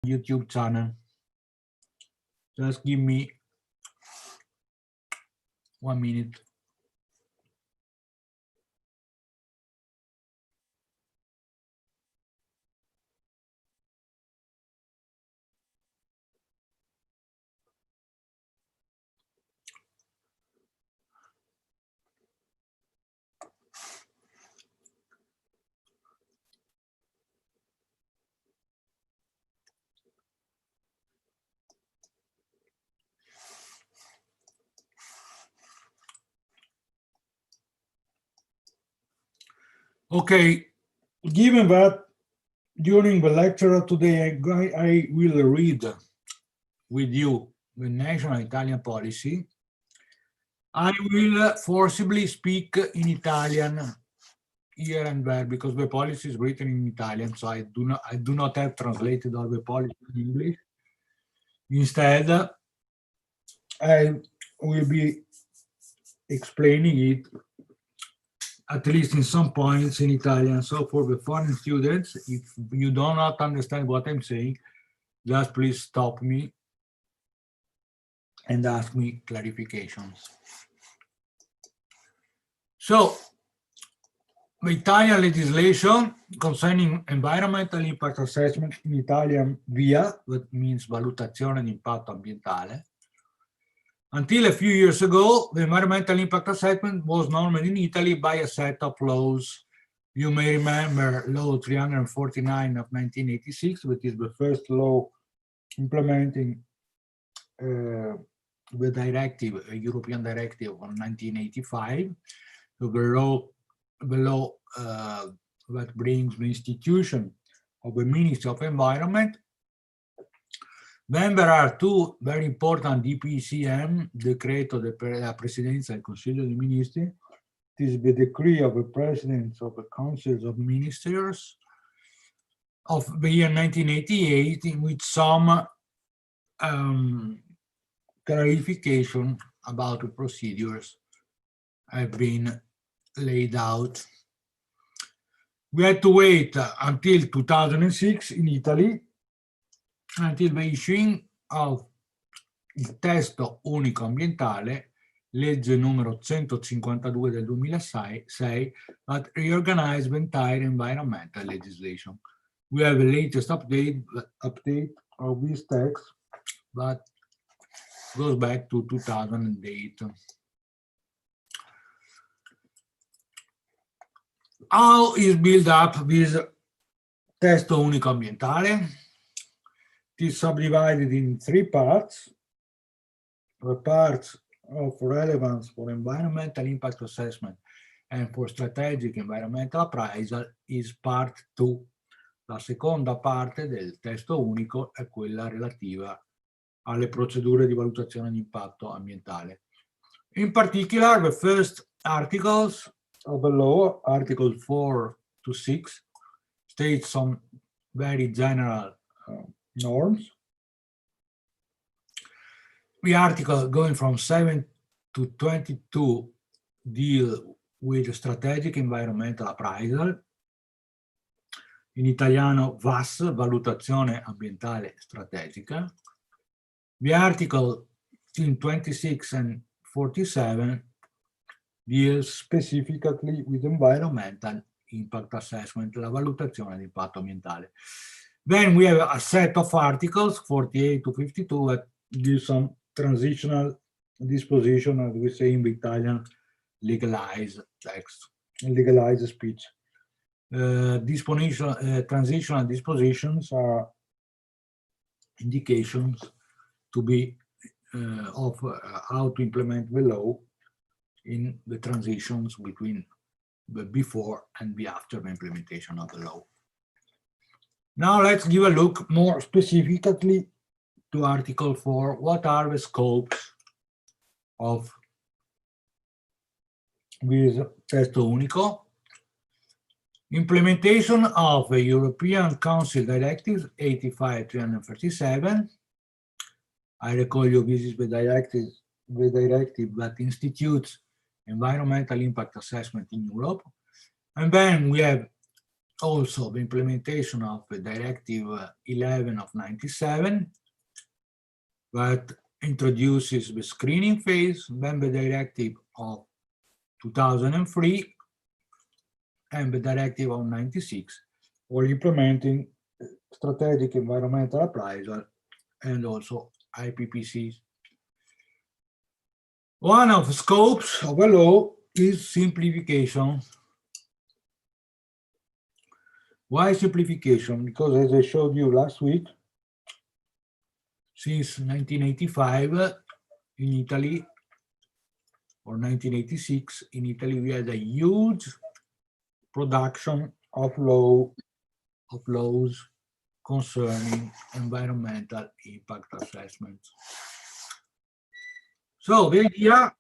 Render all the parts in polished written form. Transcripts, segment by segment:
YouTube channel. Just give me 1 minute. Okay, given that during the lecture today I will read with you the national Italian policy, I will forcibly speak in Italian here and there because the policy is written in Italian, so I do not have translated all the policy in English. Instead, I will be explaining it at least in some points in Italian. So for the foreign students, if you do not understand what I'm saying, just please stop me and ask me clarifications. So, the Italian legislation concerning environmental impact assessment, in Italian VIA, that means valutazione di impatto ambientale. Until a few years ago, the environmental impact assessment was normed in Italy by a set of laws. You may remember Law 349 of 1986, which is the first law implementing the directive, a European directive of 1985. So the law that brings the institution of the Ministry of Environment. Then there are two very important DPCM, Decreto della Presidenza del Consiglio dei Ministri. This is the decree of the Presidents of the Councils of Ministers of the year 1988, in which some clarification about the procedures have been laid out. We had to wait until 2006 in Italy until the issuing of il testo unico ambientale, legge numero 152 del 2006, that reorganized the entire environmental legislation. We have the latest update of this text that goes back to 2008. How is built up this testo unico ambientale? It is subdivided in three parts. The parts of relevance for environmental impact assessment and for strategic environmental appraisal is part 2. La seconda parte del testo unico è quella relativa alle procedure di valutazione di impatto ambientale. In particular, the first articles of the law, Articles 4 to 6, states some very general norms. The article going from 7 to 22 deal with strategic environmental appraisal. In italiano VAS, valutazione ambientale strategica. The article in 26 and 47 deals specifically with environmental impact assessment, la valutazione di impatto ambientale. Then we have a set of articles, 48 to 52, that give some transitional disposition, as we say in Italian, legalized text, legalized speech. Transitional dispositions are indications to be of how to implement the law in the transitions between the before and the after the implementation of the law. Now let's give a look more specifically to Article 4. What are the scopes of this testo unico? Implementation of the European Council Directive 85/337. I recall you this is the directive that institutes environmental impact assessment in Europe. And then we have also the implementation of the Directive 11 of 97 that introduces the screening phase, then the Directive of 2003 and the Directive of 96 for implementing strategic environmental appraisal and also IPPCs. One of the scopes of a law is simplification. Why simplification? Because as I showed you last week, since 1985 in Italy, or 1986 in Italy, we had a huge production of laws concerning environmental impact assessments. So the idea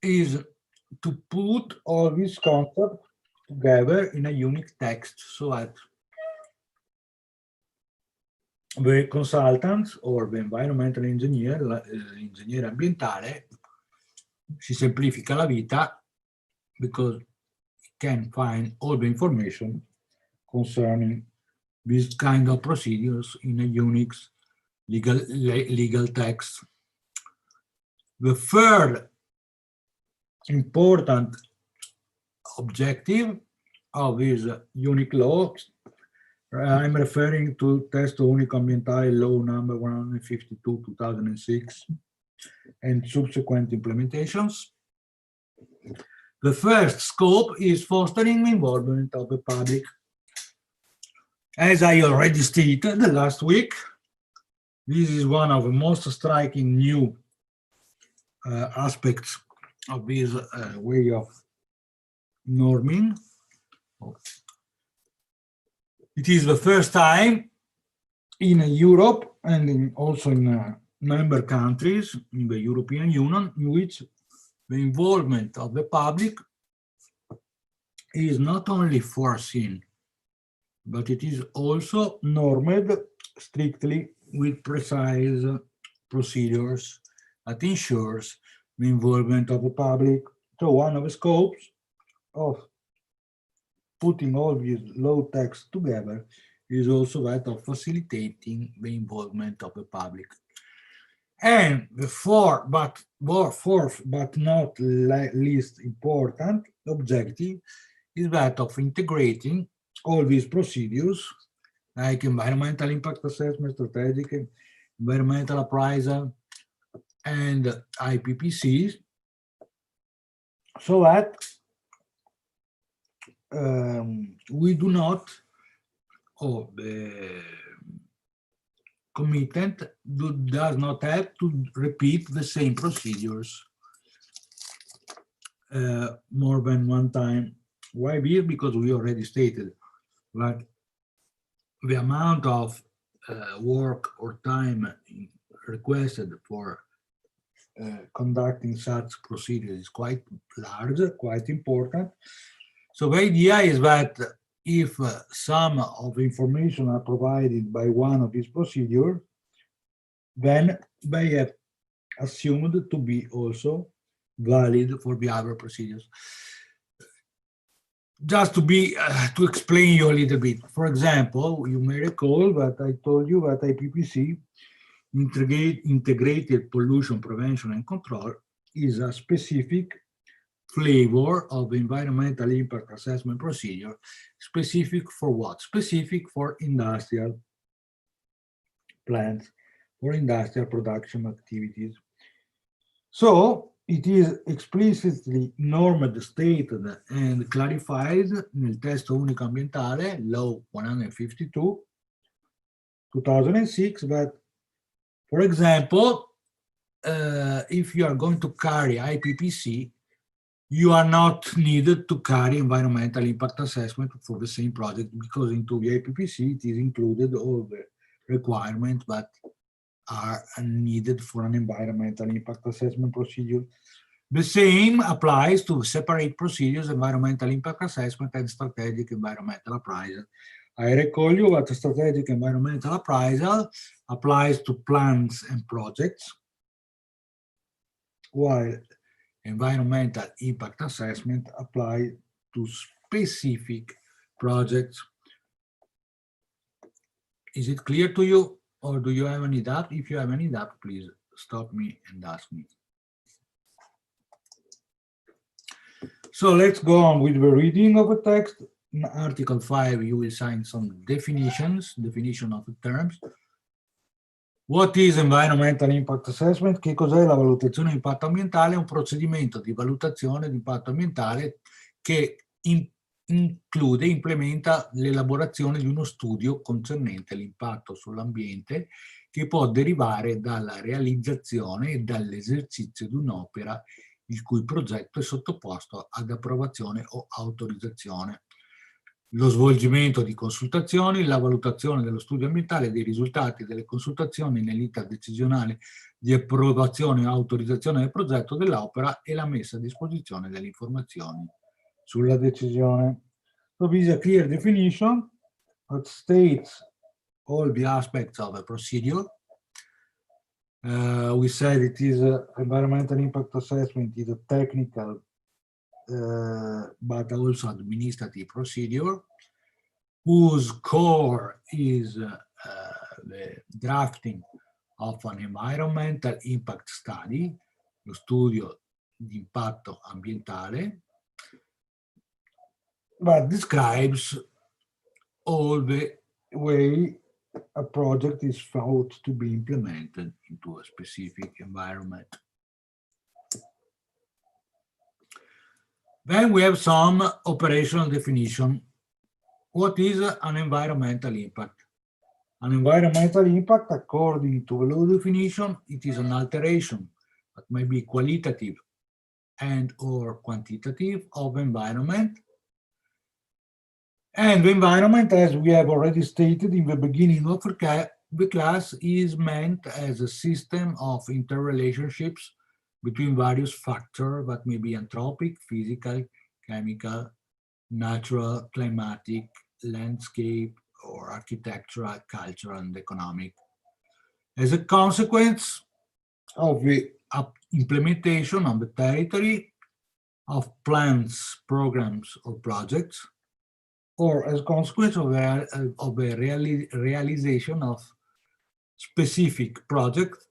is to put all these concepts together in a unique text so that the consultants or the environmental engineer, l'ingegnere ambientale, si semplifica la vita because he can find all the information concerning this kind of procedures in a unique legal text. The third important objective of this unique law, I'm referring to Testo Unico Ambientale Law number 152, 2006, and subsequent implementations. The first scope is fostering the involvement of the public. As I already stated last week, this is one of the most striking new aspects of this way of norming. It is the first time in Europe and also in member countries in the European Union in which the involvement of the public is not only foreseen, but it is also normed strictly with precise procedures that ensures the involvement of the public. So one of the scopes of putting all these law texts together is also that of facilitating the involvement of the public. And the fourth but not least important objective is that of integrating all these procedures like environmental impact assessment, strategic environmental appraisal, and IPPCs, so that we do not, or the commitment does not have to repeat the same procedures more than one time. Why this? Because we already stated that the amount of work or time requested for conducting such procedures is quite large, quite important. So the idea is that if some of the information are provided by one of these procedures, then they are assumed to be also valid for the other procedures. Just to explain you a little bit. For example, you may recall that I told you that IPPC, Integrated Pollution Prevention and Control, is a specific flavor of environmental impact assessment procedure. Specific for what? Specific for industrial plants, for industrial production activities. So it is explicitly normed, stated, and clarified nel Testo Unico Ambientale, Law 152, 2006, that, for example, if you are going to carry IPPC, you are not needed to carry environmental impact assessment for the same project, because into the IPPC it is included all the requirements that are needed for an environmental impact assessment procedure. The same applies to separate procedures, environmental impact assessment and strategic environmental appraisal. I recall you that strategic environmental appraisal applies to plans and projects, while environmental impact assessment applies to specific projects. Is it clear to you, or do you have any doubt? If you have any doubt, please stop me and ask me. So let's go on with the reading of the text. In Article 5, you will find some definition of the terms. What is environmental impact assessment? Che cos'è la valutazione di impatto ambientale? È un procedimento di valutazione di impatto ambientale che include, implementa l'elaborazione di uno studio concernente l'impatto sull'ambiente che può derivare dalla realizzazione e dall'esercizio di un'opera il cui progetto è sottoposto ad approvazione o autorizzazione. Lo svolgimento di consultazioni, la valutazione dello studio ambientale, dei risultati delle consultazioni nell'iter decisionale di approvazione o autorizzazione del progetto dell'opera e la messa a disposizione delle informazioni sulla decisione. So this is a clear definition that states all the aspects of a procedure. We said it is environmental impact assessment is a technical but also administrative procedure whose core is the drafting of an environmental impact study, lo studio di impatto ambientale, but describes all the way a project is thought to be implemented into a specific environment. Then we have some operational definition. What is an environmental impact? An environmental impact, according to the law definition, it is an alteration that may be qualitative and or quantitative of environment. And the environment, as we have already stated in the beginning of the class, is meant as a system of interrelationships between various factors that may be anthropic, physical, chemical, natural, climatic, landscape, or architectural, cultural, and economic. As a consequence of the implementation on the territory of plans, programs, or projects, or as a consequence of the realization of specific projects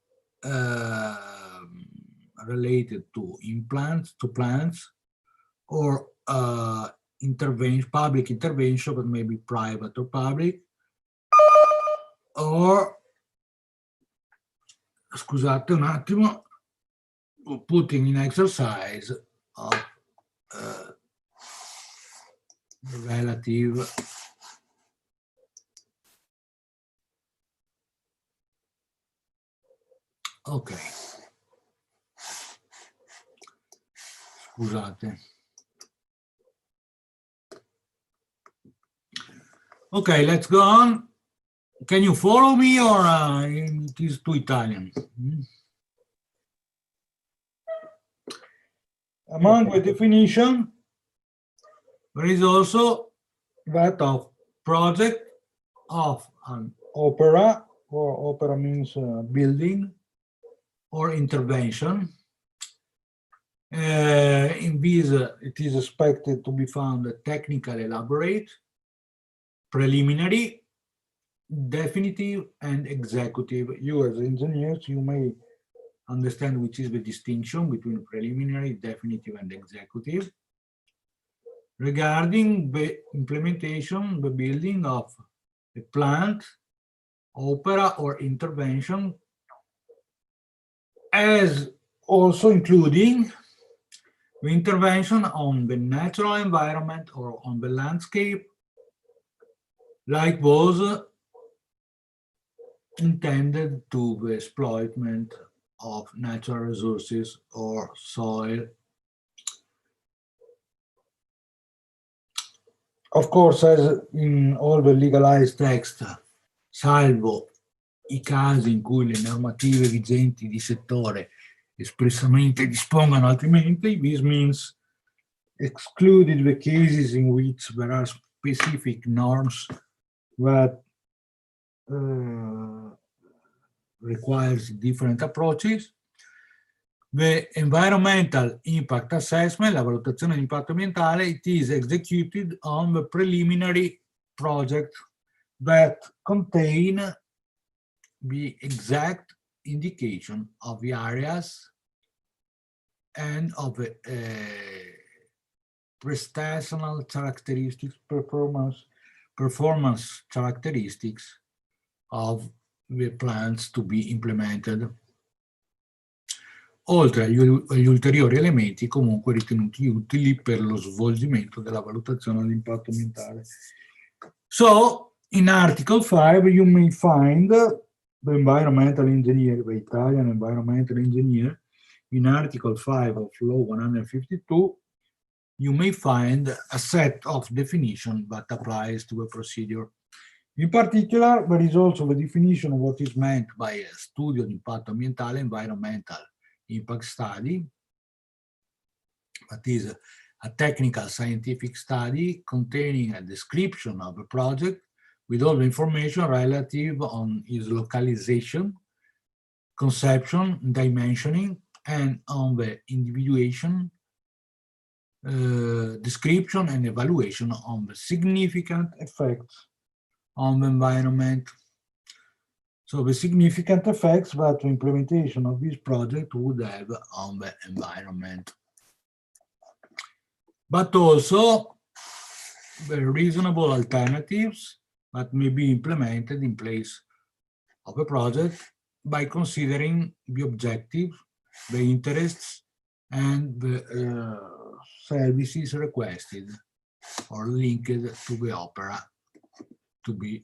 related to plans, or public intervention, but maybe private or public, or, scusate un attimo, putting in exercise of relative ok, scusate. Okay, let's go on. Can you follow me, or it is too Italian? Among the definition, there is also that of project of an opera, or opera means building, or intervention. In this, it is expected to be found technical, elaborate, preliminary, definitive, and executive. You as engineers, you may understand which is the distinction between preliminary, definitive, and executive. Regarding the implementation, the building of a plant, opera, or intervention, as also including the intervention on the natural environment or on the landscape, like those intended to the exploitation of natural resources or soil. Of course, as in all the legalized text, salvo i casi in cui le normative vigenti di settore espressamente dispongono altrimenti, this means excluded the cases in which there are specific norms that requires different approaches. The environmental impact assessment, la valutazione di impatto ambientale, it is executed on the preliminary project that contain the exact indication of the areas and of the prestational characteristics, performance characteristics of the plans to be implemented, oltre agli ulteriori elementi comunque ritenuti utili per lo svolgimento della valutazione dell'impatto ambientale. So, in Article 5 you may find the environmental engineer, the Italian environmental engineer. In Article 5 of Law 152, you may find a set of definition that applies to a procedure. In particular, there is also the definition of what is meant by a studio di impatto ambientale, environmental impact study. That is a technical scientific study containing a description of a project with all the information relative on its localization, conception, dimensioning, and on the individuation, description and evaluation on the significant effects on the environment. So the significant effects that the implementation of this project would have on the environment. But also the reasonable alternatives that may be implemented in place of a project by considering the objectives, the interests, and the services requested or linked to the opera to be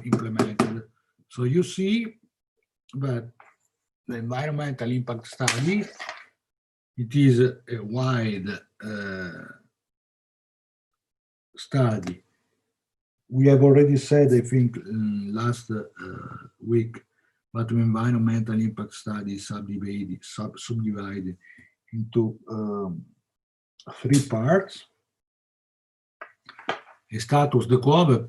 implemented. So you see that the environmental impact study, it is a wide study. We have already said, I think, last week, that the environmental impact study is subdivided into 3 parts. A status quo, the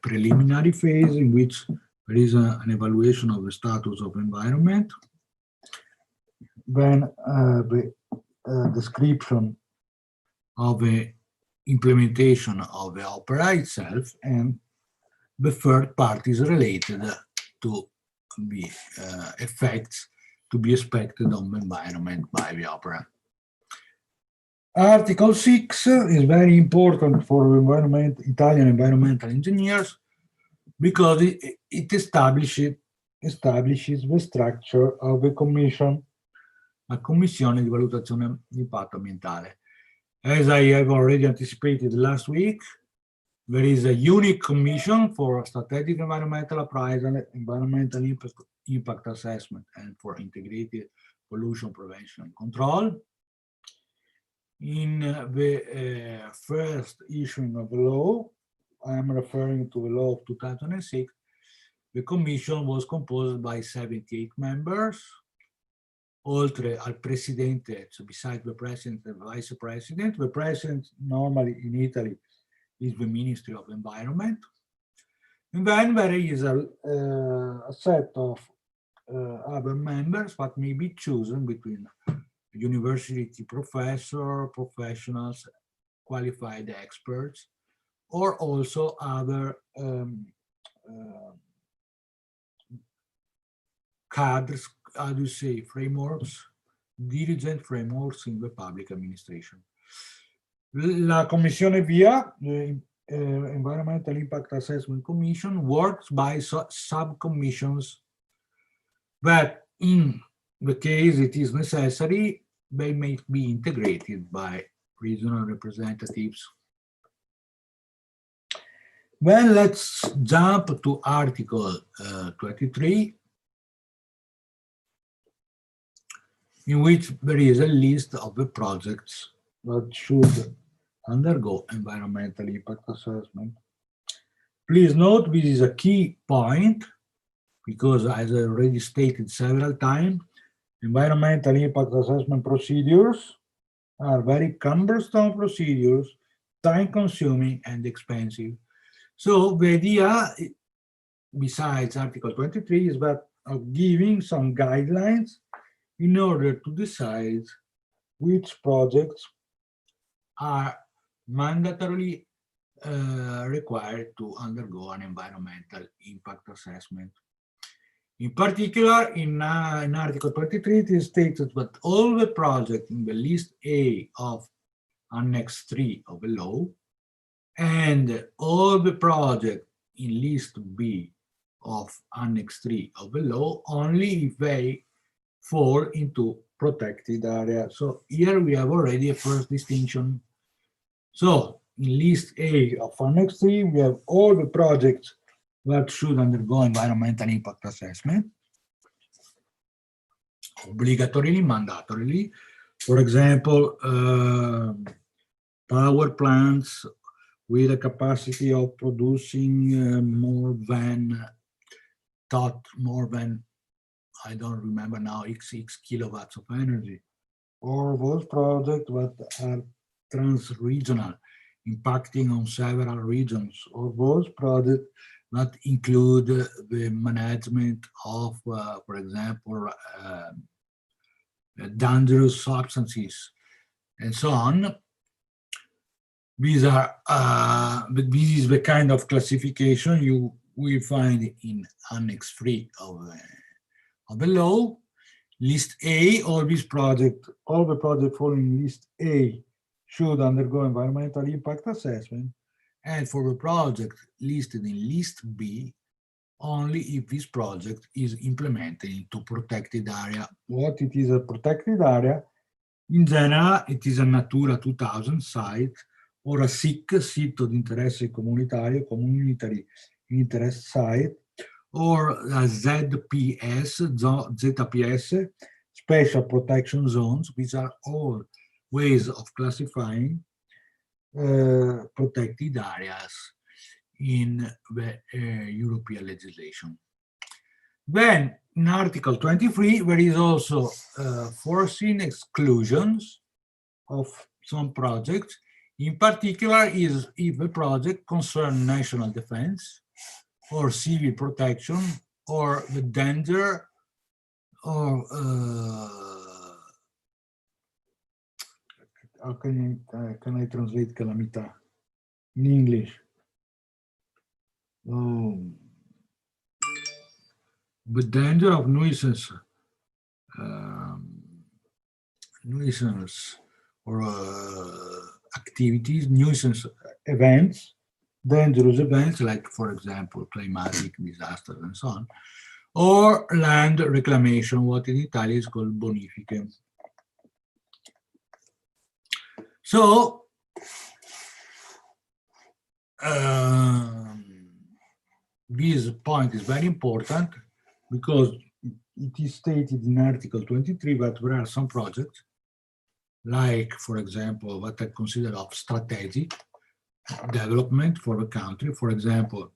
preliminary phase in which there is an evaluation of the status of environment. Then the description of the implementation of the opera itself, and the third part is related to the effects to be expected on the environment by the opera. Article 6 is very important for Italian environmental engineers because it establishes the structure of a commission, a commissione di valutazione di impatto ambientale. As I have already anticipated last week, there is a unique commission for strategic environmental appraisal, environmental impact assessment, and for integrated pollution prevention and control. In the first issuing of the law, I am referring to the law of 2006, the commission was composed by 78 members, oltre al presidente, so besides the president and vice president. The president normally in Italy is the Ministry of Environment. And then there is a set of other members that may be chosen between university professor, professionals, qualified experts, or also other cadres, how do you say, frameworks, dirigent frameworks in the public administration. La Commissione VIA, the Environmental Impact Assessment Commission, works by sub-commissions that, in the case it is necessary, they may be integrated by regional representatives. Well, let's jump to Article 23, in which there is a list of the projects that should undergo environmental impact assessment. Please note this is a key point because, as I already stated several times, environmental impact assessment procedures are very cumbersome procedures, time-consuming and expensive. So the idea, besides Article 23, is that of giving some guidelines in order to decide which projects are mandatorily required to undergo an environmental impact assessment. In particular, in Article 23, it is stated that all the projects in the list A of Annex 3 of the law and all the projects in list B of Annex 3 of the law only if they fall into protected area. So here we have already a first distinction. So in list A of Annex 3, we have all the projects that should undergo environmental impact assessment, obligatorily, mandatorily. For example, power plants with a capacity of producing more than, I don't remember now, x kilowatts of energy, or those projects that are trans-regional, impacting on several regions, or those projects that include the management of, for example, dangerous substances, and so on. These are, this is the kind of classification you will find in Annex 3 of the law. List A, all the projects falling in List A should undergo environmental impact assessment, and for the project listed in List B, only if this project is implemented into protected area. What it is a protected area? In general, it is a Natura 2000 site or a SIC, sito di interesse comunitario, community interest site, or a ZPS, special protection zones, which are all ways of classifying protected areas in the European legislation. Then, in Article 23, there is also foreseen exclusions of some projects. In particular, is if the project concerns national defense or civil protection or the danger or how can I translate calamità in English? The danger of nuisance or activities, nuisance events, dangerous events like, for example, climatic disasters and so on, or land reclamation, what in Italian is called bonifiche. So, this point is very important because it is stated in Article 23 that there are some projects, like, for example, what are considered of strategic development for the country, for example,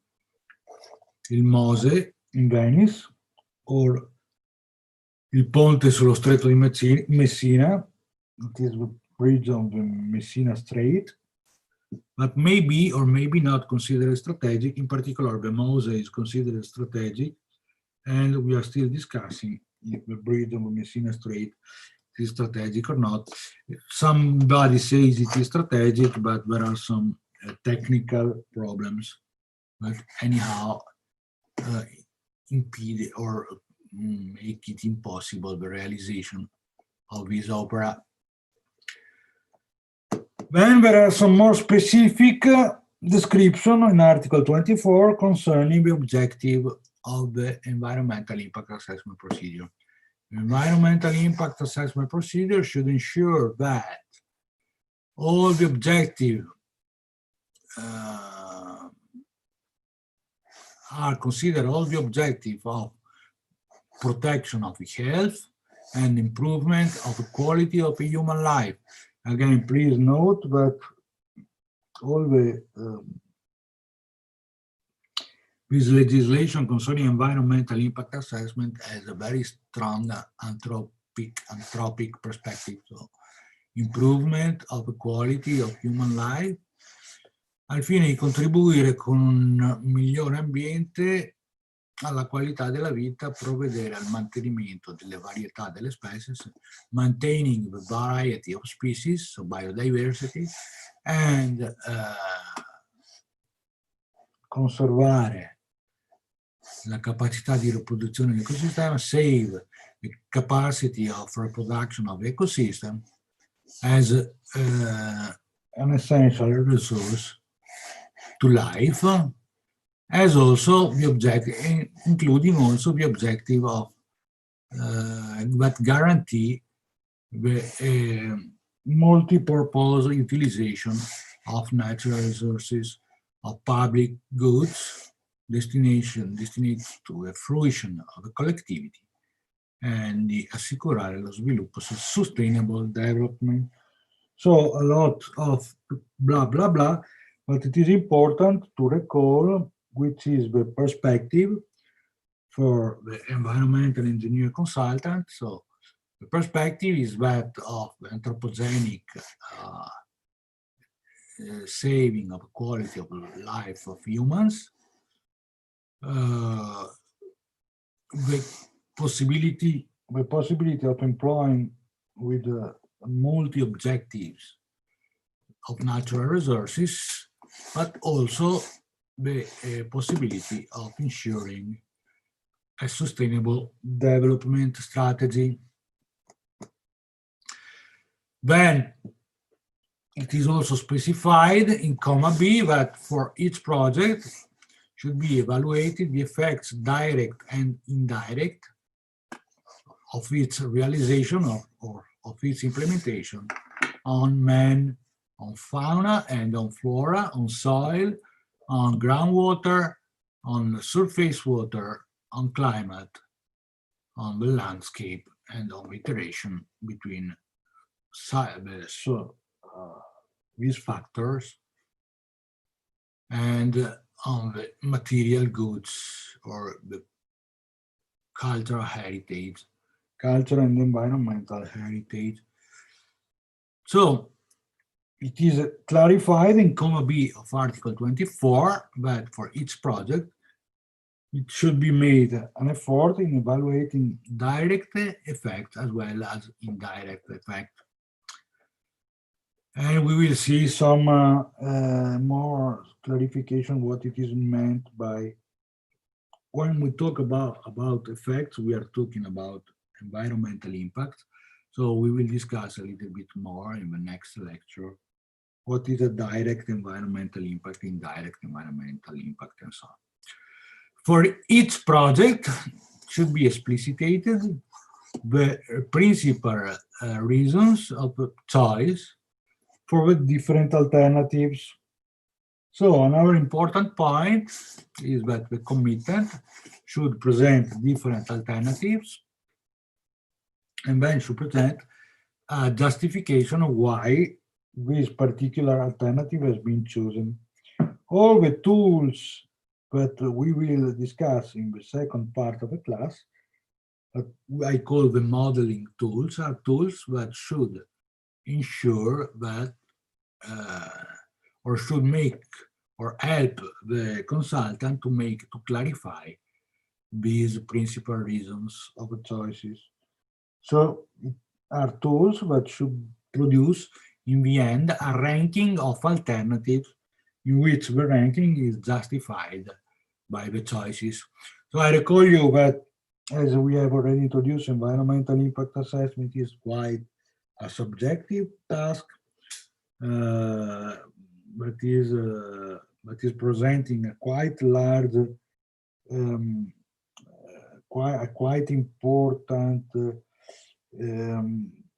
il Mose in Venice, or il Ponte sullo Stretto di Messina, it is the bridge on the Messina Strait, but maybe or maybe not considered strategic. In particular, the Mose is considered strategic, and we are still discussing if the bridge on the Messina Strait is strategic or not. Somebody says it is strategic, but there are some technical problems that anyhow impede or make it impossible the realization of this opera. Then there are some more specific description in Article 24 concerning the objective of the environmental impact assessment procedure. The environmental impact assessment procedure should ensure that all the objectives are considered all the objectives of protection of health and improvement of the quality of a human life. Again, please note that all the this legislation concerning environmental impact assessment has a very strong anthropic perspective. So, improvement of the quality of human life, al fine di contribuire con un migliore ambiente alla qualità della vita, provvedere al mantenimento delle varietà delle specie, maintaining the variety of species, so biodiversity, and conservare la capacità di riproduzione dell'ecosistema, save the capacity of reproduction of the ecosystem as an essential resource to life, as also the objective, including also the objective of that guarantee the multi-purpose utilization of natural resources of public goods destinated to the fruition of the collectivity and di assicurare lo sviluppo sustainable development. So a lot of blah, blah, blah, but it is important to recall which is the perspective for the environmental engineer consultant. So the perspective is that of the anthropogenic saving of quality of life of humans, the possibility of employing with multi-objectives of natural resources, but also the possibility of ensuring a sustainable development strategy. Then it is also specified in comma B that for each project should be evaluated the effects direct and indirect of its realization or of its implementation on man, on fauna and on flora, on soil, on groundwater, on surface water, on climate, on the landscape, and on interaction between these factors and on the material goods or the cultural heritage, cultural and environmental heritage. So it is clarified in comma B of Article 24 that for each project it should be made an effort in evaluating direct effects as well as indirect effects. And we will see some more clarification what it is meant by, when we talk about effects, we are talking about environmental impact. So we will discuss a little bit more in the next lecture what is a direct environmental impact, indirect environmental impact, and so on. For each project should be explicitated the principal reasons of choice for the different alternatives. So another important point is that the commitment should present different alternatives and then should present a justification of why this particular alternative has been chosen. All the tools that we will discuss in the second part of the class, I call the modeling tools, are tools that should ensure that or should make or help the consultant to clarify these principal reasons of the choices. So it are tools that should produce in the end a ranking of alternatives in which the ranking is justified by the choices. So I recall you that, as we have already introduced, environmental impact assessment is quite a subjective task, but is presenting a quite large, quite important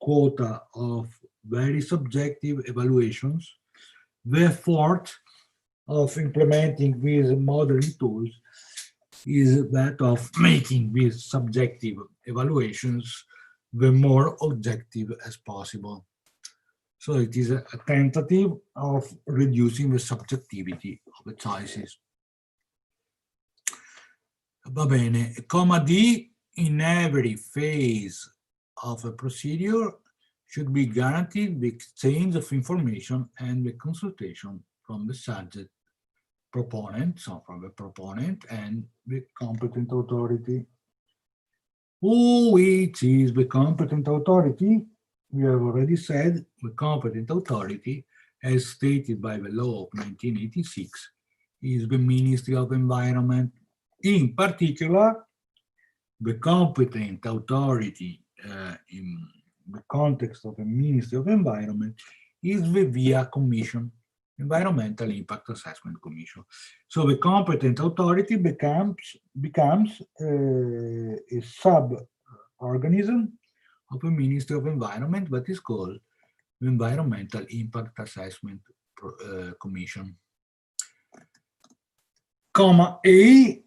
quota of very subjective evaluations. The effort of implementing these modeling tools is that of making these subjective evaluations the more objective as possible. So it is a tentative of reducing the subjectivity of the choices. Va bene, comma D, in every phase of a procedure should be guaranteed the exchange of information and the consultation from the subject proponent, so from the proponent and the competent authority. Which is the competent authority? We have already said the competent authority, as stated by the law of 1986, is the Ministry of Environment. In particular, the competent authority in the context of the Ministry of Environment is the VIA Commission, Environmental Impact Assessment Commission. So the competent authority becomes a sub-organism of the Ministry of Environment that is called the Environmental Impact Assessment Commission. Comma E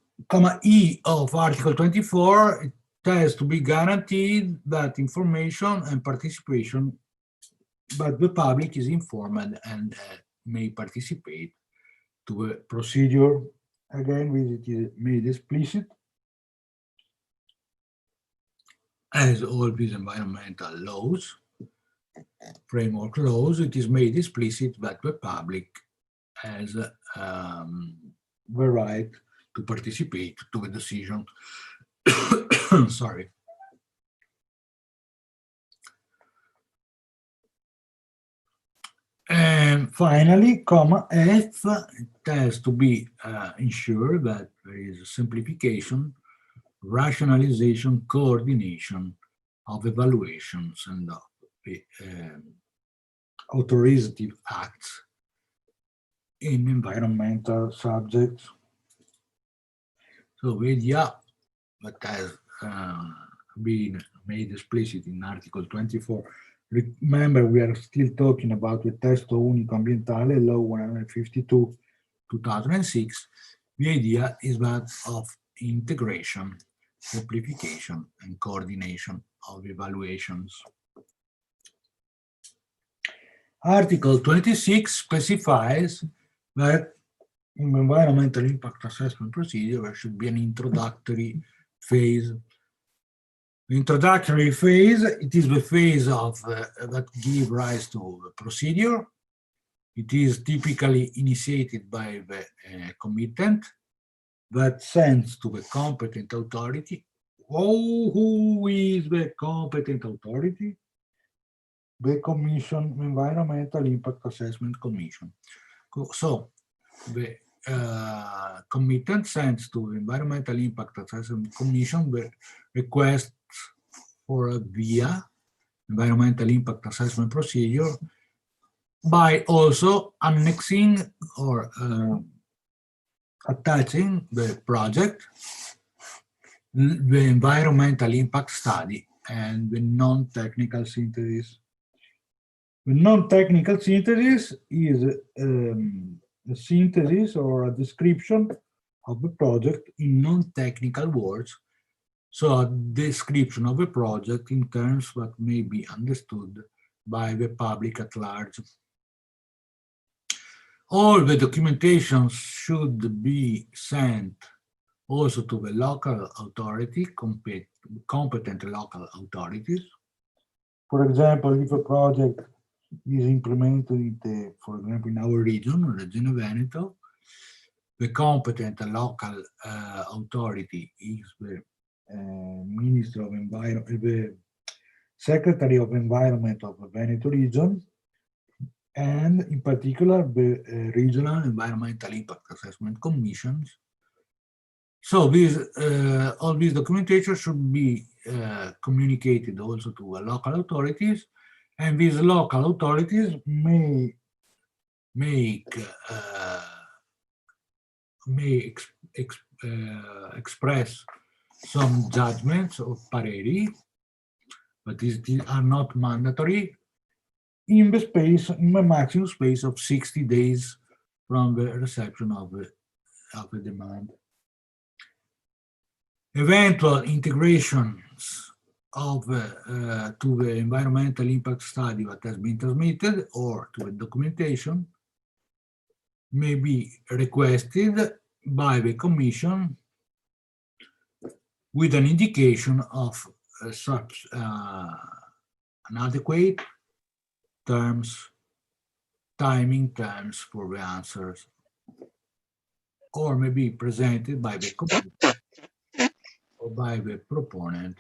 of Article 24, it has to be guaranteed that information and participation, but the public is informed and may participate to a procedure. Again, it is made explicit, as all these environmental laws, framework laws, it is made explicit that the public has the right to participate to the decision. Sorry. And finally, comma F, it has to be ensured that there is simplification, rationalization, coordination of evaluations and of the authoritative acts in environmental subjects. So the idea that has been made explicit in Article 24. Remember, we are still talking about the Testo Unico Ambientale, Law 152, 2006. The idea is that of integration, simplification, and coordination of evaluations. Article 26 specifies that in the environmental impact assessment procedure, there should be an introductory phase. The introductory phase, it is the phase of that gives rise to the procedure. It is typically initiated by the committant that sends to the competent authority. Oh, who is the competent authority? The Commission, Environmental Impact Assessment Commission. So the committant sends to the Environmental Impact Assessment Commission the request for a VIA, Environmental Impact Assessment Procedure, by also annexing or attaching the project, the environmental impact study, and the non-technical synthesis. The non-technical synthesis is a synthesis or a description of the project in non-technical words. So a description of a project in terms that may be understood by the public at large. All the documentation should be sent also to the local authority, competent local authorities. For example, if a project is implemented, for example, in our region, Regione Veneto, the competent local authority is the Minister of Environment, the Secretary of Environment of the Veneto region, and in particular the Regional Environmental Impact Assessment Commissions. So all these documentation should be communicated also to local authorities, and these local authorities may express some judgments or pareri, but these are not mandatory, in the maximum space of 60 days from the reception of the demand. Eventual integrations of to the environmental impact study that has been transmitted or to the documentation may be requested by the Commission with an indication of an adequate timing terms for the answers, or may be presented by the commission or by the proponent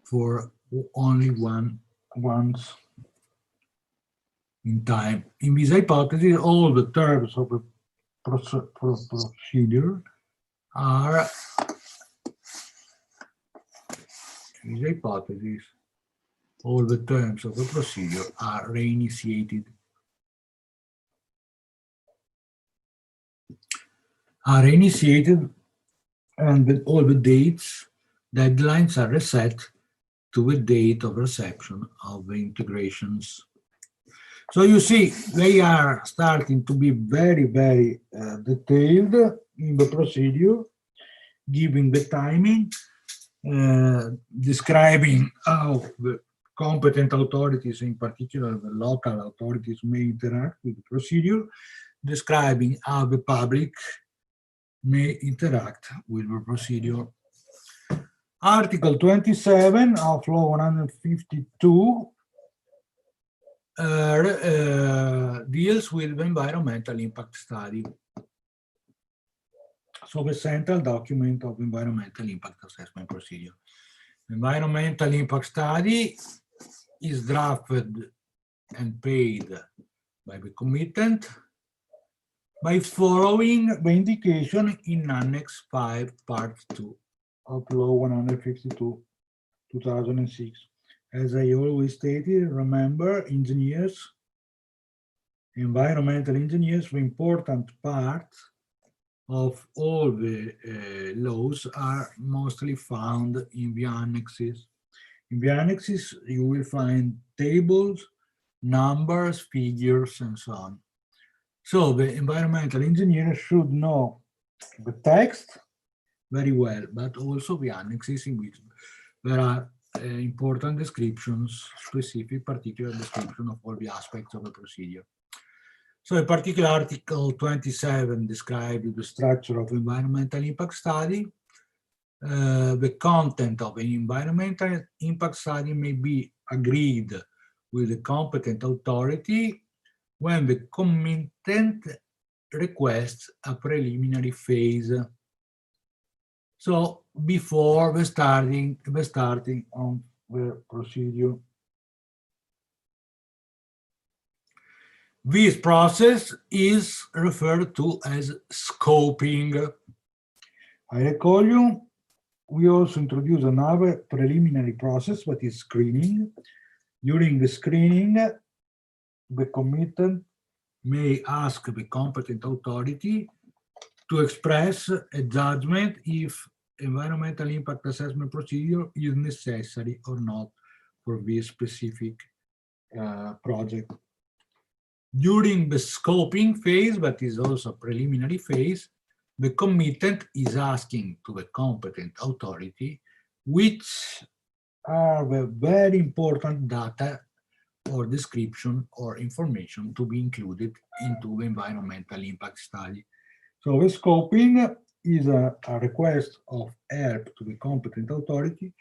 for only once. in time. In this hypothesis, all the terms of a procedure are, in this hypothesis, all the terms of the procedure are reinitiated. And all the dates, deadlines are reset to the date of reception of the integrations. So you see, they are starting to be very, very detailed in the procedure, giving the timing, describing how the competent authorities, in particular the local authorities, may interact with the procedure, describing how the public may interact with the procedure. Article 27 of Law 152 deals with the environmental impact study. So the central document of environmental impact assessment procedure. Environmental impact study is drafted and paid by the committant by following the indication in Annex 5, Part 2 of Law 152, 2006. As I always stated, remember, environmental engineers, the important part of all the laws are mostly found in the annexes. In the annexes, you will find tables, numbers, figures, and so on. So the environmental engineer should know the text very well, but also the annexes in which there are important descriptions, specific, particular description of all the aspects of the procedure. So in particular, Article 27 describes the structure of environmental impact study. The content of an environmental impact study may be agreed with the competent authority when the committant requests a preliminary phase. So before the starting on the procedure. This process is referred to as scoping. I recall you, we also introduce another preliminary process, that is screening. During the screening, the committant may ask the competent authority to express a judgment if environmental impact assessment procedure is necessary or not for this specific project. During the scoping phase, but is also a preliminary phase, the committant is asking to the competent authority which are the very important data or description or information to be included into the environmental impact study. So the scoping is a request of help to the competent authority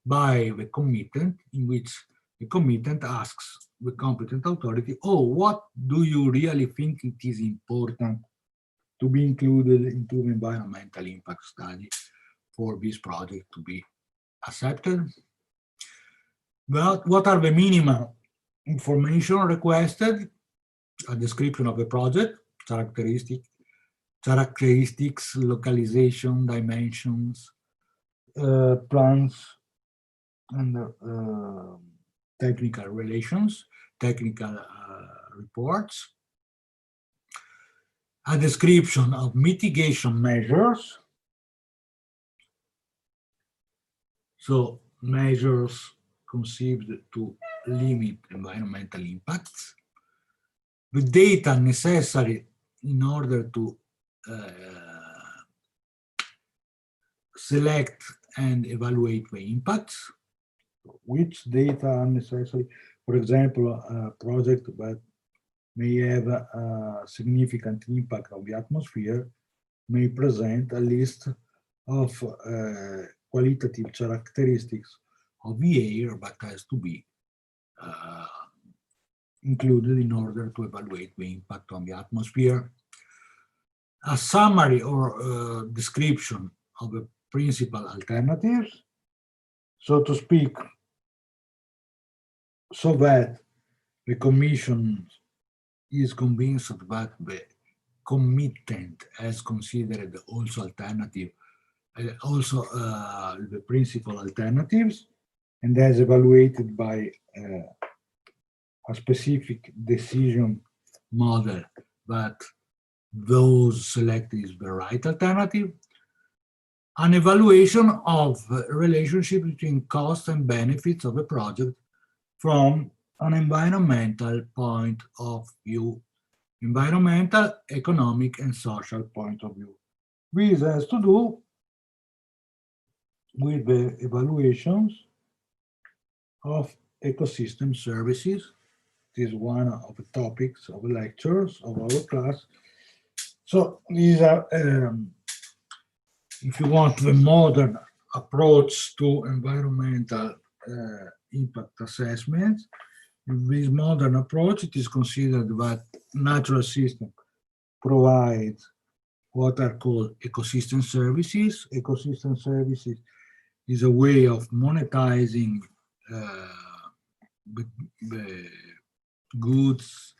by the committant, in which the committant asks the competent authority, oh, what do you really think it is important to be included into the environmental impact study for this project to be accepted? Well, what are the minimal information requested? A description of the project, characteristics, localization, dimensions, plans, and technical relations, technical reports, a description of mitigation measures, so measures conceived to limit environmental impacts, the data necessary in order to select and evaluate the impacts, which data are necessary. For example, a project that may have a significant impact on the atmosphere may present a list of qualitative characteristics of the air that has to be included in order to evaluate the impact on the atmosphere. A summary or description of the principal alternatives, so to speak, so that the Commission is convinced that the commitment has considered also alternative, also the principal alternatives, and has evaluated by a specific decision model that those selected is the right alternative. An evaluation of relationship between costs and benefits of a project from an environmental point of view, environmental, economic, and social point of view. This has to do with the evaluations of ecosystem services. This is one of the topics of the lectures of our class. So these are, if you want, the modern approach to environmental impact assessments. In this modern approach, it is considered that natural system provides what are called ecosystem services. Ecosystem services is a way of monetizing the goods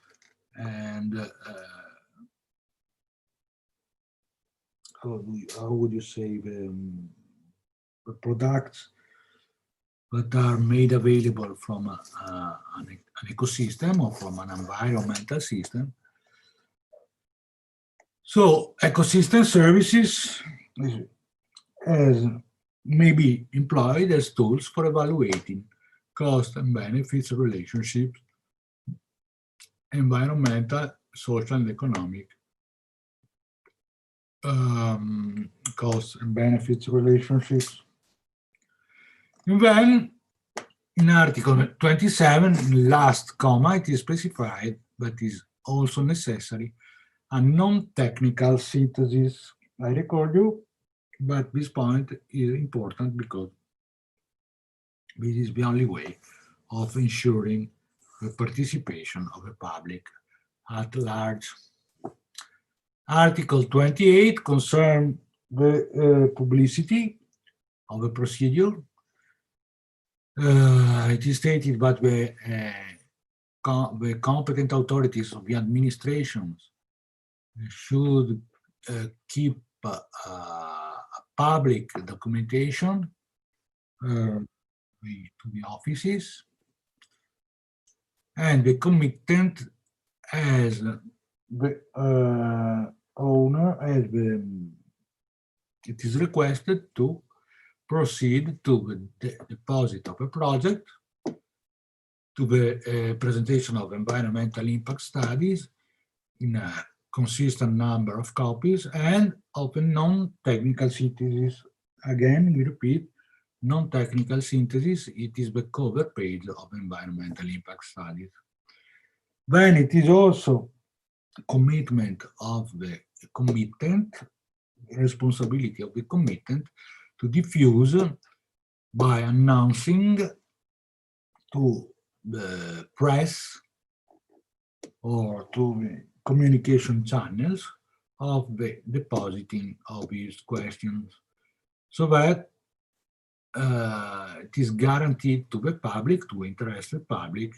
and how would you say the products that are made available from an ecosystem or from an environmental system. So ecosystem services may be employed as tools for evaluating cost and benefits relationships, environmental, social, and economic cost and benefits relationships. And then in Article 27, in last comma, it is specified that it is also necessary a non-technical synthesis. I record you, but this point is important because this is the only way of ensuring the participation of the public at large. Article 28 concerns the publicity of the procedure. It is stated that the competent authorities of the administrations should keep public documentation to the offices, and the commitment as the owner, as it is requested to proceed to the deposit of a project, to the presentation of environmental impact studies in a consistent number of copies, and of a non-technical synthesis. Again, we repeat, non-technical synthesis, it is the cover page of environmental impact studies. Then it is also commitment of the committent, responsibility of the committent to diffuse by announcing to the press or to the communication channels of the depositing of these questions, so that it is guaranteed to the public, to interested public,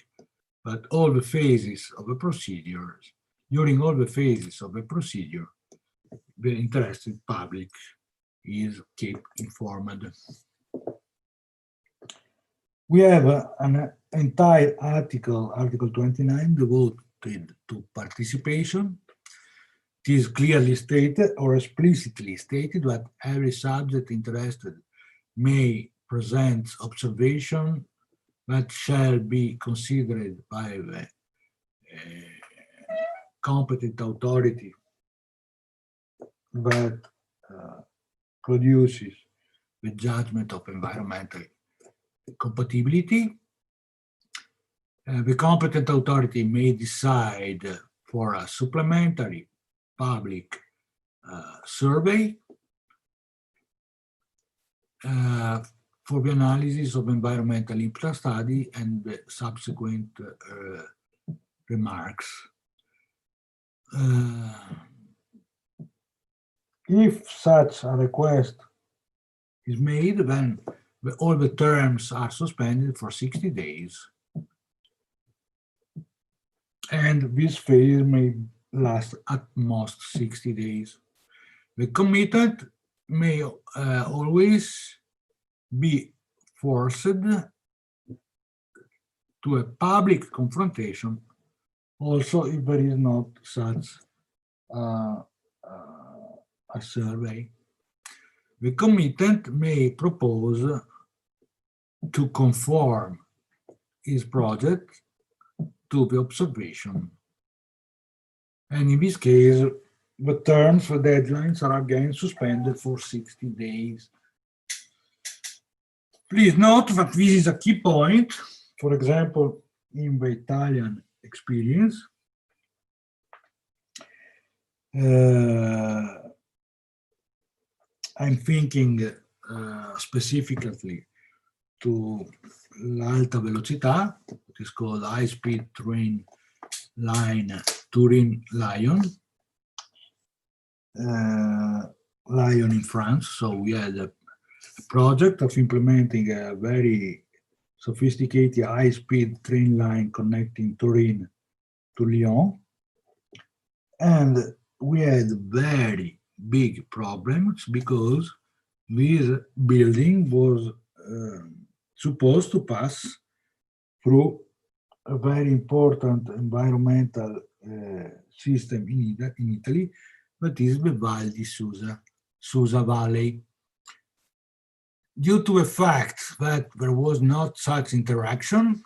that all the phases of the procedures, during all the phases of the procedure, the interested public is kept informed. We have an entire article, Article 29, devoted to participation. It is clearly stated or explicitly stated that every subject interested may present observation that shall be considered by the competent authority that produces the judgment of environmental compatibility. The competent authority may decide for a supplementary public survey for the analysis of environmental impact study and the subsequent remarks. If such a request is made, then all the terms are suspended for 60 days. and this phase may last at most 60 days. The commitment may always be forced to a public confrontation, also if there is not such uh, a survey. The commitment may propose to conform his project to the observation. And in this case, the terms for deadlines are again suspended for 60 days. Please note that this is a key point. For example, in the Italian experience, I'm thinking specifically to l'alta velocità, it is called high-speed train line Turin-Lyon, Lyon in France. So we had a project of implementing a very sophisticated high-speed train line connecting Turin to Lyon. And we had very big problems because this building was supposed to pass through a very important environmental system in Italy, that is the Val di Susa Valley. Due to the fact that there was not such interaction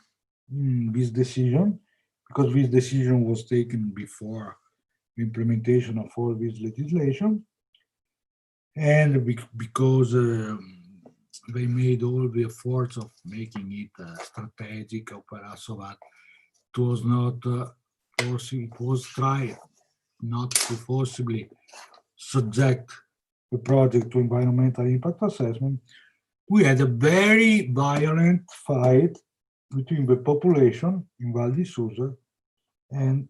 in this decision, because this decision was taken before the implementation of all this legislation, and because they made all the efforts of making it a strategic opera, so that it was not it was tried not to forcibly subject the project to environmental impact assessment. We had a very violent fight between the population in Val di Susa and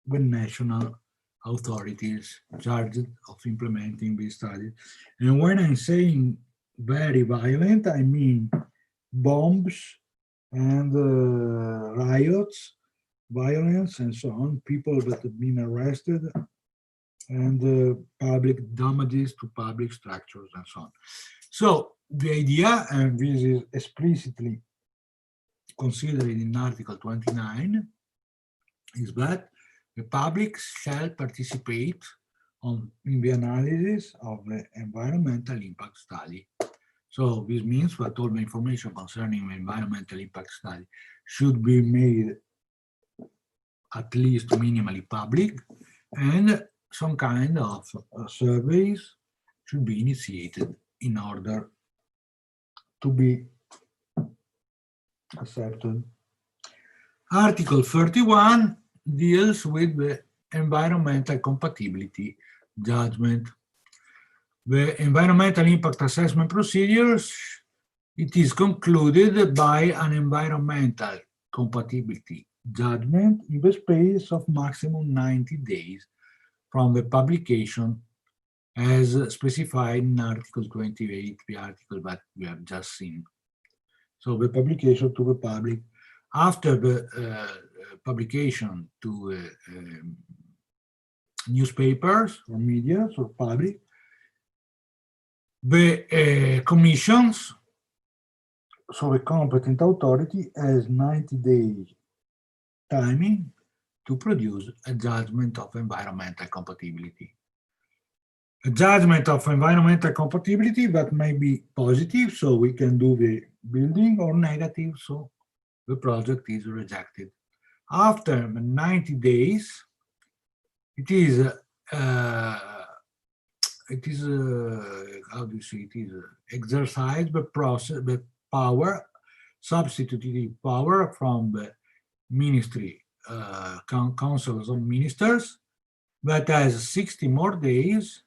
the national authorities charged of implementing this study. And when I'm saying very violent, I mean bombs and riots, violence, and so on, people that have been arrested, and public damages to public structures, and so on. So the idea, and this is explicitly considered in Article 29, is that the public shall participate in the analysis of the environmental impact study. So this means that all the information concerning the environmental impact study should be made at least minimally public, and some kind of surveys should be initiated in order to be accepted. Article 31 deals with the environmental compatibility judgment. The environmental impact assessment procedures, it is concluded by an environmental compatibility judgment in the space of maximum 90 days from the publication as specified in Article 28, the article that we have just seen. So the publication to the public. After the publication to newspapers or media or public, the commissions, so the competent authority has 90 days timing to produce a judgment of environmental compatibility. A judgment of environmental compatibility that may be positive, so we can do the building, or negative, so the project is rejected. After 90 days, it is how do you say, it is exercised the process, the power, substitutive power from the ministry, councils of ministers, that has 60 more days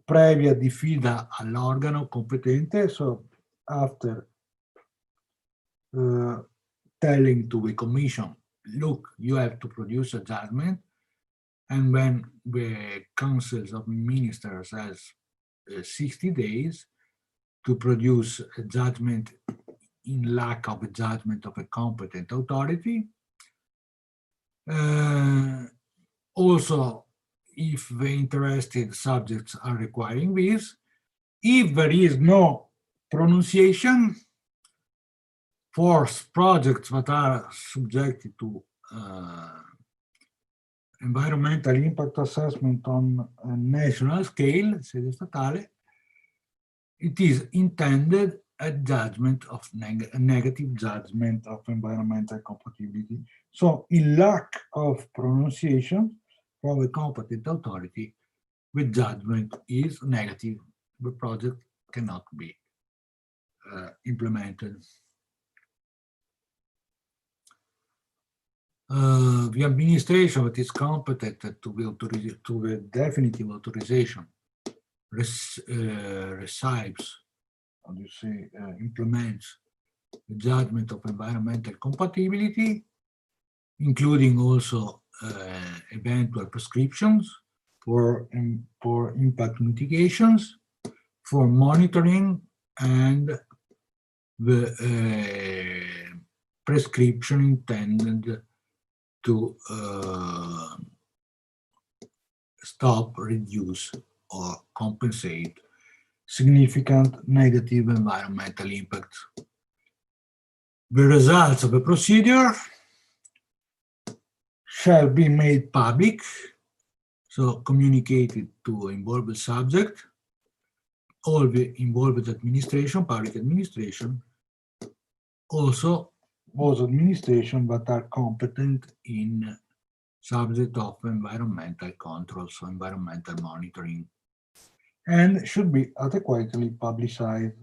previa diffida all'organo competente, so after telling to the commission, look, you have to produce a judgment, and when the councils of ministers has 60 days to produce a judgment in lack of a judgment of a competent authority, Also, if the interested subjects are requiring this. If there is no pronunciation for projects that are subjected to environmental impact assessment on a national scale, sede statale, it is intended a judgment of a negative judgment of environmental compatibility. So in lack of pronunciation from a competent authority, the judgment is negative. The project cannot be implemented. The administration that is competent to the definitive authorization receives, how do you say, implements the judgment of environmental compatibility, including also eventual prescriptions for impact mitigations, for monitoring, and the prescription intended to stop, reduce, or compensate significant negative environmental impacts. The results of the procedure shall be made public, so communicated to involved subject, all the involved administration, public administration, also those administration that are competent in subject of environmental control, so environmental monitoring, and should be adequately publicized.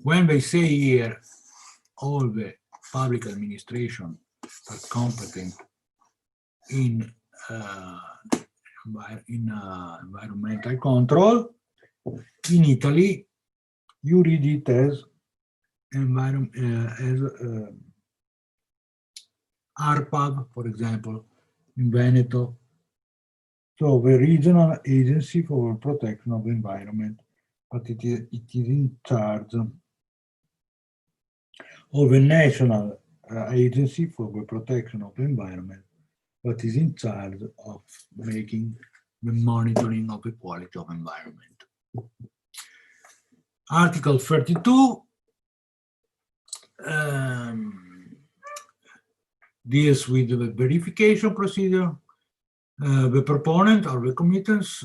When they say here, all the public administration are competent in environmental control, in Italy, you read it as ARPAV, for example, in Veneto. So the regional agency for protection of the environment, but it is in charge of the national agency for the protection of the environment, but is in charge of making the monitoring of the quality of environment. Article 32 deals with the verification procedure. The proponent or the committents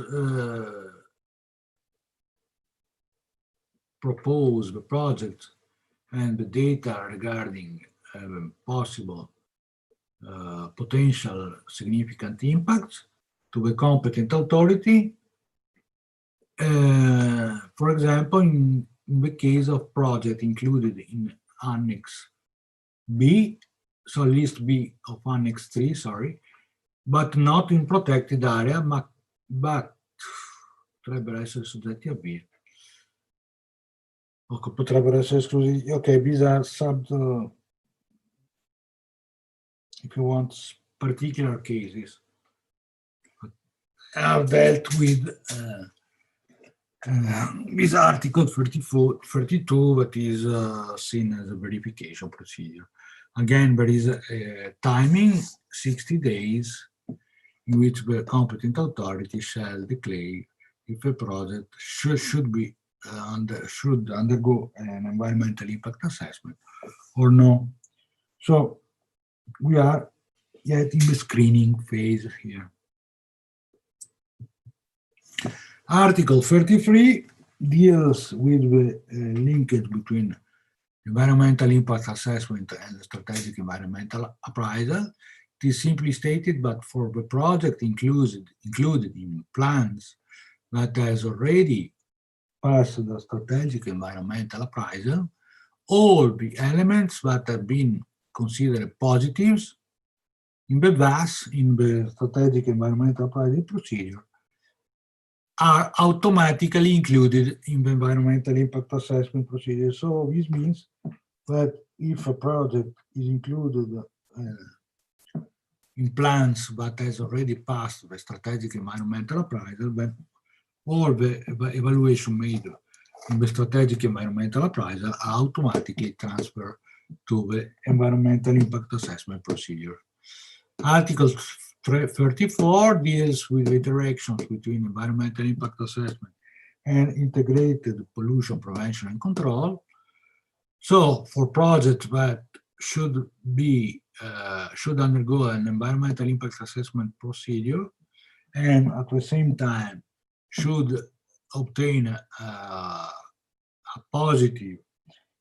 propose the project and the data regarding possible potential significant impacts to the competent authority. For example, in the case of project included in Annex B, so list B of Annex 3, sorry, but not in protected area, but potrebbero essere soggetti a B. Okay, potrebbero essere esclusi. Okay, these are if you want, particular cases are dealt with this Article 32 that is seen as a verification procedure. Again, there is a timing, 60 days, in which the competent authority shall declare if a project should undergo an environmental impact assessment or no. So we are yet in the screening phase here. Article 33 deals with the linkage between environmental impact assessment and strategic environmental appraisal. It is simply stated that for the project included in plans that has already passed the strategic environmental appraisal, all the elements that have been considered positives in the VAS, in the strategic environmental appraisal procedure, are automatically included in the environmental impact assessment procedure. So this means that if a project is included in plans that has already passed the strategic environmental appraisal, then all the evaluation made in the strategic environmental appraisal are automatically transferred to the environmental impact assessment procedure. Article 34 deals with the interactions between environmental impact assessment and integrated pollution prevention and control. So for projects that should undergo an environmental impact assessment procedure and at the same time should obtain a positive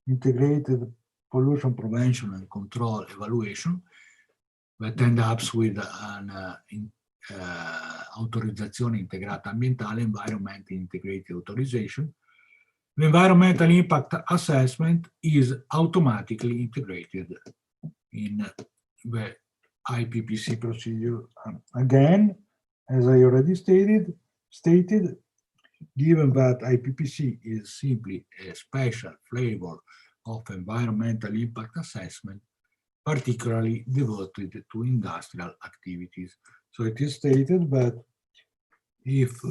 integrated pollution prevention and control evaluation that ends up with an autorizzazione integrata ambientale, environment integrated authorization. The environmental impact assessment is automatically integrated in the IPPC procedure. Again, as I already stated, given that IPPC is simply a special flavor of environmental impact assessment, particularly devoted to industrial activities. So it is stated that if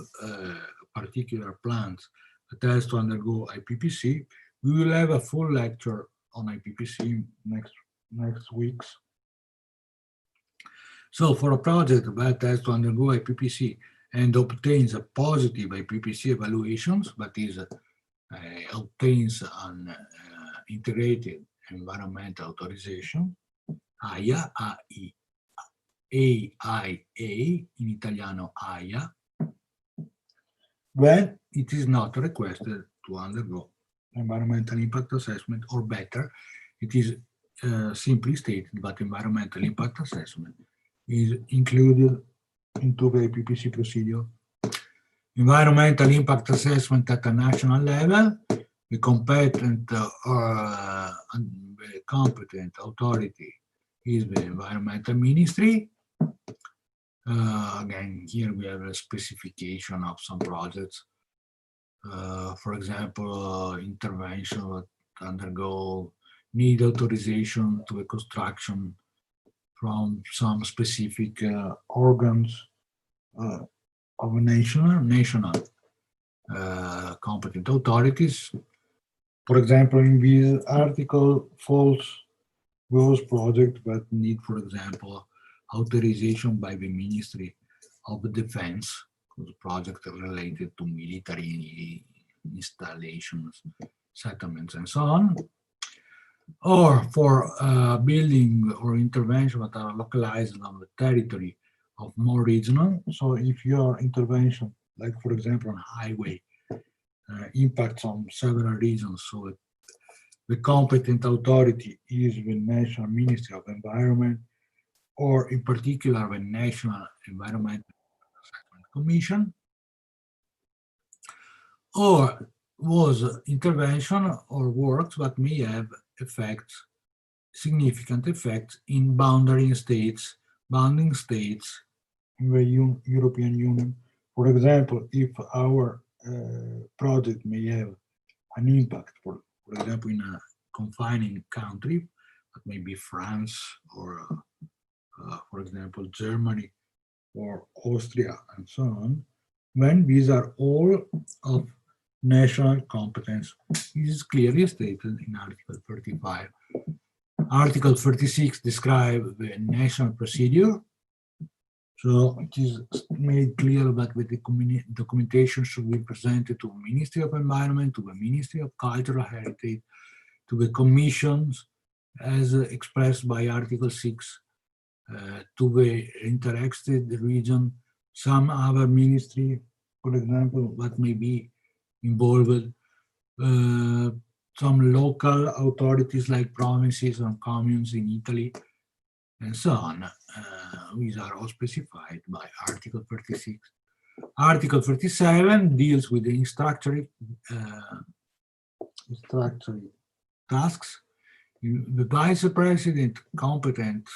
particular plants that has to undergo IPPC, we will have a full lecture on IPPC next weeks. So for a project that has to undergo IPPC and obtains a positive IPPC evaluations, that is, obtains an integrated environmental authorization, AIA, AIA, in Italiano AIA, then it is not requested to undergo environmental impact assessment, or better, it is simply stated that environmental impact assessment is included into the IPPC procedure. Environmental impact assessment at a national level, the competent authority is the environmental ministry. Again, here we have a specification of some projects. For example, intervention that need authorization to a construction from some specific organs of national competent authorities. For example, in this article falls those projects that need, for example, authorization by the Ministry of Defense, projects related to military installations, settlements, and so on, or for building or intervention that are localized on the territory of more regional. So if your intervention, like for example on highway, impacts on several regions, so the competent authority is the National Ministry of Environment, or in particular the National Environmental Assessment Commission, or was intervention or works that may have effects, significant effects in bounding states in the European Union. For example, if our project may have an impact, for example, in a confining country, that may be France or, for example, Germany or Austria and so on, then these are all of national competence. This is clearly stated in Article 35. Article 36 describes the national procedure. So it is made clear that the documentation should be presented to the Ministry of Environment, to the Ministry of Cultural Heritage, to the commissions as expressed by Article 6, to the interested region, some other ministry, for example, that may be involved, some local authorities like provinces and communes in Italy, and so on. These are all specified by Article 36. Article 37 deals with the instructory tasks. The Vice President competent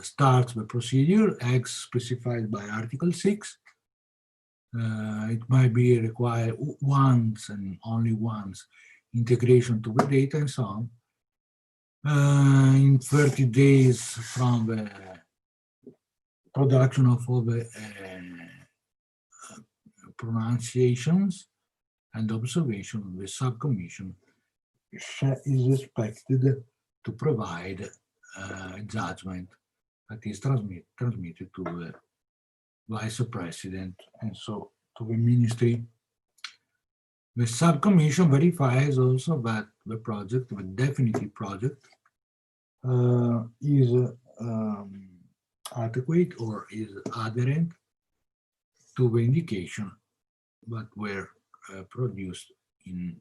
starts the procedure as specified by Article 6. It might be required once and only once integration to the data and so on. In 30 days from the production of all the pronunciations and observation, the subcommission is expected to provide judgment that is transmitted to the vice president and so to the ministry. The subcommission verifies also that the project, the definitive project, is adequate or is adherent to the indication that were produced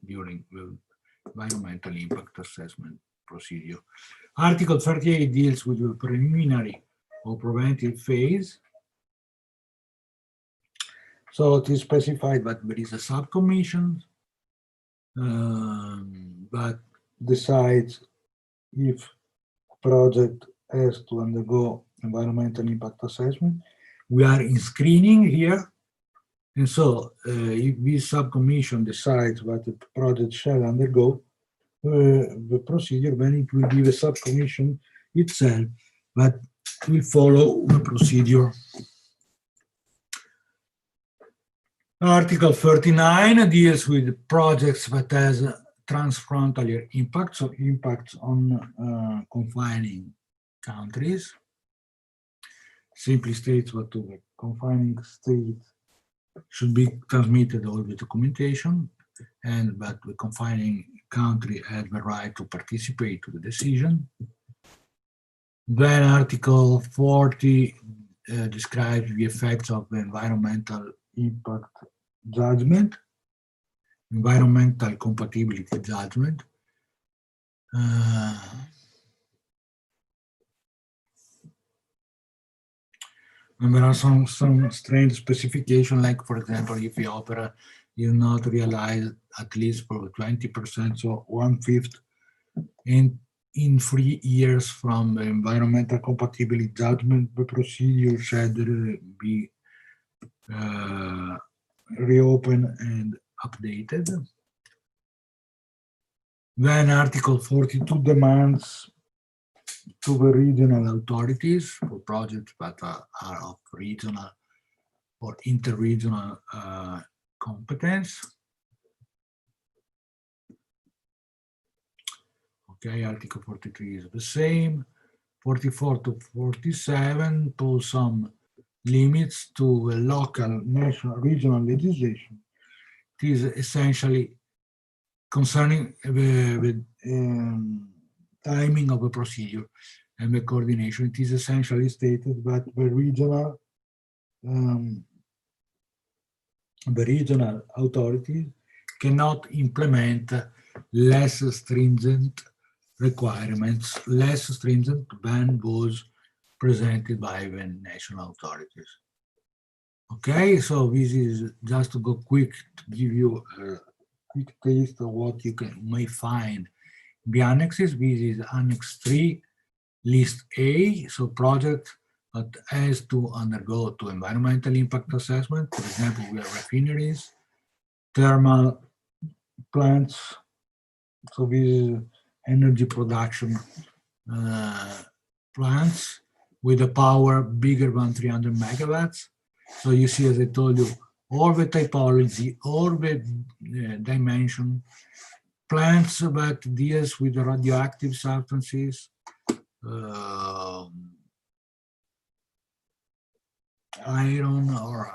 during the environmental impact assessment procedure. Article 38 deals with the preliminary or preventive phase. So it is specified that there is a subcommission that decides if a project has to undergo environmental impact assessment. We are in screening here. And so if this subcommission decides that the project shall undergo the procedure, then it will be the subcommission itself that will follow the procedure. Article 39 deals with projects that has transfrontier impacts, so impacts on confining countries. Simply states that to the confining state should be transmitted all the documentation, and that the confining country has the right to participate to the decision. Then Article 40 describes the effects of the environmental impact judgment, environmental compatibility judgment. And there are some strange specifications, like, for example, if the opera is not realized at least for 20%, so 1/5 in 3 years from the environmental compatibility judgment, the procedure should be reopened and updated. Then Article 42 demands to the regional authorities for projects that are of regional or interregional competence. Okay, Article 43 is the same. 44 to 47 pose some limits to the local, national, regional legislation. It is essentially concerning the timing of the procedure and the coordination. It is essentially stated that the regional authorities cannot implement less stringent requirements, less stringent than those presented by the national authorities. Okay, so this is just to go quick to give you a quick taste of what you may find in the annexes. This is Annex 3, List A, so project that has to undergo to environmental impact assessment. For example, we have refineries, thermal plants, so this is energy production plants with a power bigger than 300 megawatts. So you see, as I told you, all the typology, all the dimension, plants that deals with radioactive substances, iron or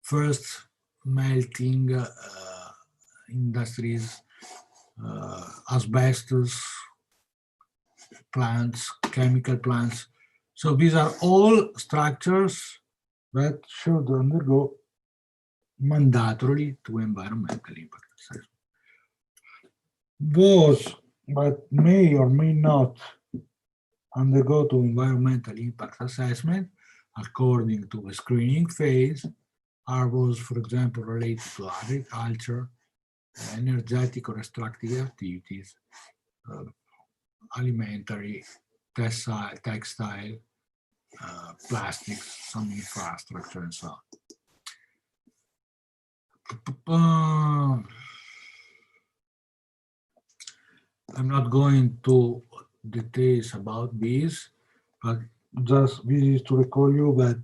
first melting industries, asbestos plants, chemical plants. So these are all structures that should undergo mandatorily to environmental impact assessment. Those that may or may not undergo to environmental impact assessment according to the screening phase are those, for example, related to agriculture, energetic or extractive activities, alimentary, textile, plastics, some infrastructure, and so on. I'm not going to details about this, but just this is to recall you that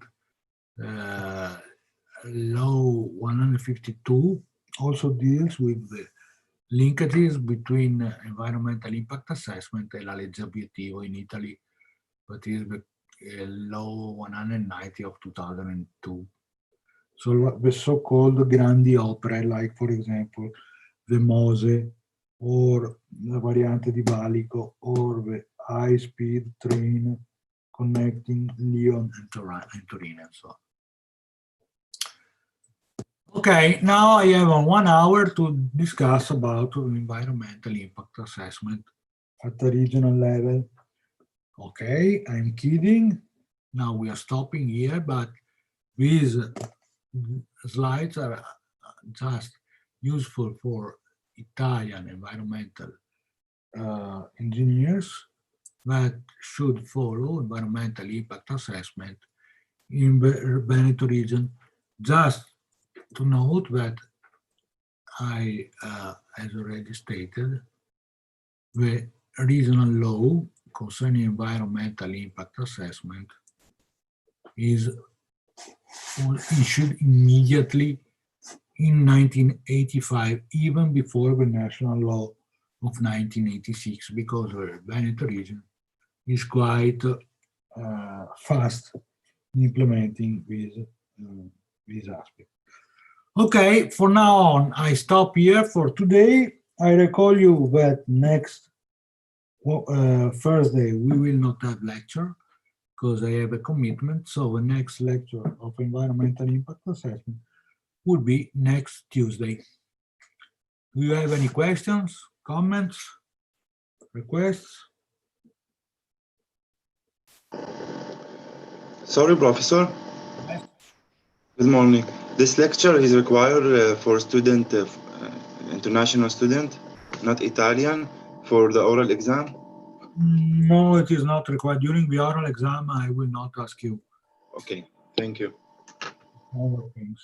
Law 152 also deals with the linkages between environmental impact assessment e la legge obiettivo in Italy, that is the law 190 of 2002. So the so-called grandi opere, like for example, the Mose, or la variante di Valico, or the high-speed train connecting Lyon and Turin, and so on. Okay, now I have 1 hour to discuss about environmental impact assessment at the regional level. Okay, I'm kidding. Now we are stopping here, but these slides are just useful for Italian environmental engineers that should follow environmental impact assessment in the Veneto region. Just to note that I, as already stated, the regional law concerning environmental impact assessment is issued immediately in 1985, even before the national law of 1986, because the Veneto region is quite fast in implementing this aspect. Okay, for now on, I stop here for today. I recall you that next Thursday we will not have lecture because I have a commitment. So the next lecture of environmental impact assessment would be next Tuesday. Do you have any questions, comments, requests? Sorry, Professor. Yes. Good morning. This lecture is required for student, international student, not Italian, for the oral exam? No, it is not required. During the oral exam, I will not ask you. Okay, thank you. Other things.